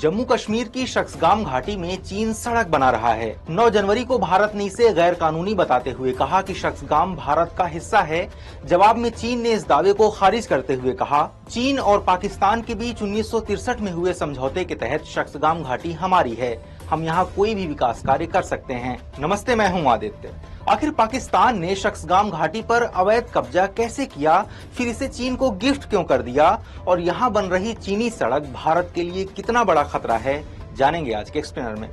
जम्मू कश्मीर की शक्सगाम घाटी में चीन सड़क बना रहा है। 9 जनवरी को भारत ने इसे गैर कानूनी बताते हुए कहा कि शक्सगाम भारत का हिस्सा है। जवाब में चीन ने इस दावे को खारिज करते हुए कहा, चीन और पाकिस्तान के बीच 1963 में हुए समझौते के तहत शक्सगाम घाटी हमारी है। हम यहाँ कोई भी विकास कार्य कर सकते हैं। नमस्ते, मैं हूँ आदित्य। आखिर पाकिस्तान ने शक्सगाम घाटी पर अवैध कब्जा कैसे किया, फिर इसे चीन को गिफ्ट क्यों कर दिया और यहाँ बन रही चीनी सड़क भारत के लिए कितना बड़ा खतरा है, जानेंगे आज के एक्सप्लेनर में।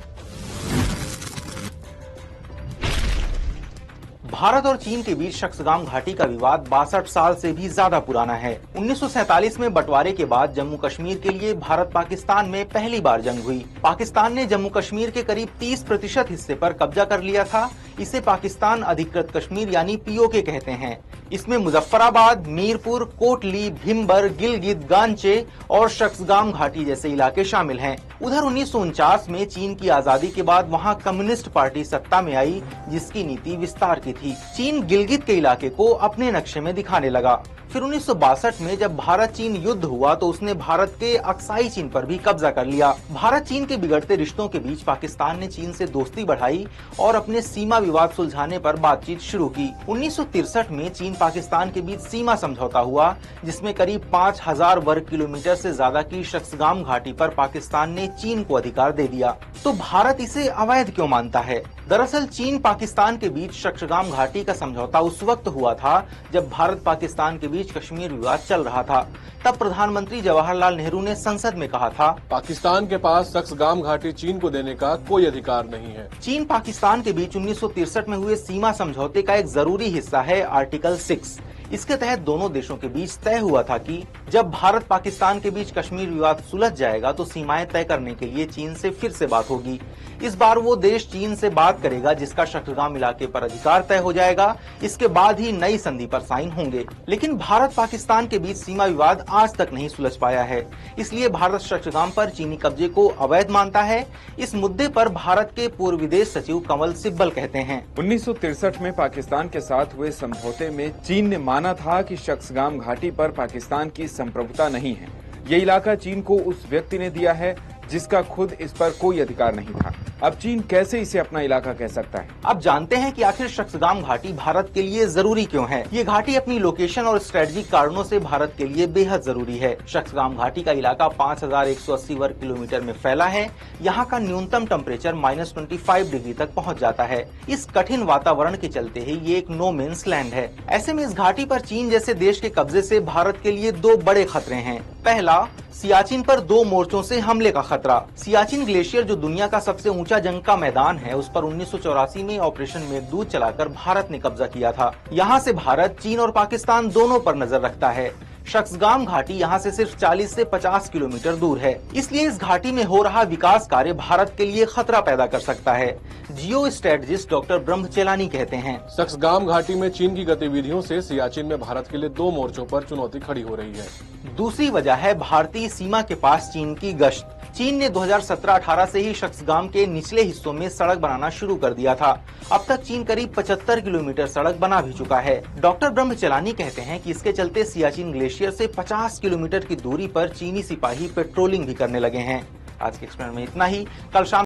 भारत और चीन के बीच शक्सगाम घाटी का विवाद 62 साल से भी ज्यादा पुराना है। 1947 में बंटवारे के बाद जम्मू कश्मीर के लिए भारत पाकिस्तान में पहली बार जंग हुई। पाकिस्तान ने जम्मू कश्मीर के करीब 30% हिस्से पर कब्जा कर लिया था। इसे पाकिस्तान अधिकृत कश्मीर यानी पीओके कहते हैं। इसमें मुजफ्फराबाद, मीरपुर, कोटली, भिम्बर, गिलगित, गांचे और शक्सगाम घाटी जैसे इलाके शामिल हैं। उधर 1949 में चीन की आजादी के बाद वहां कम्युनिस्ट पार्टी सत्ता में आई, जिसकी नीति विस्तार की थी। चीन गिलगित के इलाके को अपने नक्शे में दिखाने लगा। फिर 1962 में जब भारत चीन युद्ध हुआ तो उसने भारत के अक्साई चीन पर भी कब्जा कर लिया। भारत चीन के बिगड़ते रिश्तों के बीच पाकिस्तान ने चीन से दोस्ती बढ़ाई और अपने सीमा विवाद सुलझाने पर बातचीत शुरू की। 1963 में चीन पाकिस्तान के बीच सीमा समझौता हुआ, जिसमें करीब 5000 वर्ग किलोमीटर से ज्यादा की शक्सगाम घाटी पर पाकिस्तान ने चीन को अधिकार दे दिया। तो भारत इसे अवैध क्यों मानता है? दरअसल चीन पाकिस्तान के बीच शक्सगाम घाटी का समझौता उस वक्त हुआ था जब भारत पाकिस्तान के बीच कश्मीर विवाद चल रहा था। तब प्रधानमंत्री जवाहरलाल नेहरू ने संसद में कहा था, पाकिस्तान के पास शक्सगाम घाटी चीन को देने का कोई अधिकार नहीं है। चीन पाकिस्तान के बीच 1963 में हुए सीमा समझौते का एक जरूरी हिस्सा है आर्टिकल 6। इसके तहत दोनों देशों के बीच तय हुआ था कि जब भारत पाकिस्तान के बीच कश्मीर विवाद सुलझ जाएगा तो सीमाएं तय करने के लिए चीन से फिर से बात होगी। इस बार वो देश चीन से बात करेगा जिसका शक्सगाम इलाके पर अधिकार तय हो जाएगा। इसके बाद ही नई संधि पर साइन होंगे। लेकिन भारत पाकिस्तान के बीच सीमा विवाद आज तक नहीं सुलझ पाया है। इसलिए भारत शक्सगाम पर चीनी कब्जे को अवैध मानता है। इस मुद्दे पर भारत के पूर्व विदेश सचिव कमल सिब्बल कहते हैं, 1963 में पाकिस्तान के साथ हुए समझौते में चीन ने माना था कि शक्सगाम घाटी पर पाकिस्तान की संप्रभुता नहीं है। ये इलाका चीन को उस व्यक्ति ने दिया है जिसका खुद इस पर कोई अधिकार नहीं था। अब चीन कैसे इसे अपना इलाका कह सकता है? अब जानते हैं कि आखिर शक्सगाम घाटी भारत के लिए जरूरी क्यों है। ये घाटी अपनी लोकेशन और स्ट्रेटेजिक कारणों से भारत के लिए बेहद जरूरी है। शक्सगाम घाटी का इलाका 5180 वर्ग किलोमीटर में फैला है। यहाँ का न्यूनतम टेम्परेचर -25 डिग्री तक पहुँच जाता है। इस कठिन वातावरण के चलते ही ये एक नो मेंस लैंड है। ऐसे में इस घाटी पर चीन जैसे देश के कब्जे से भारत के लिए 2 बड़े खतरे हैं। पहला, सियाचिन पर 2 मोर्चों से हमले का खतरा। सियाचिन ग्लेशियर जो दुनिया का सबसे ऊंचा जंग का मैदान है, उस पर 1984 में ऑपरेशन मेघदूत चलाकर भारत ने कब्जा किया था। यहाँ से भारत चीन और पाकिस्तान दोनों पर नजर रखता है। शक्सगाम घाटी यहाँ से सिर्फ 40 से 50 किलोमीटर दूर है। इसलिए इस घाटी में हो रहा विकास कार्य भारत के लिए खतरा पैदा कर सकता है। जियो स्ट्रेटजिस्ट डॉक्टर ब्रह्मचेलानी कहते हैं, शक्सगाम घाटी में चीन की गतिविधियों से सियाचिन में भारत के लिए 2 मोर्चों पर चुनौती खड़ी हो रही है। दूसरी वजह है भारतीय सीमा के पास चीन की गश्त। चीन ने 2017-18 से ही शक्सगाम के निचले हिस्सों में सड़क बनाना शुरू कर दिया था। अब तक चीन करीब 75 किलोमीटर सड़क बना भी चुका है। डॉक्टर ब्रह्मचेलानी कहते हैं कि इसके चलते सियाचिन ग्लेशियर से 50 किलोमीटर की दूरी पर चीनी सिपाही पेट्रोलिंग भी करने लगे हैं। आज के एक्सप्लेनर में इतना ही। कल शाम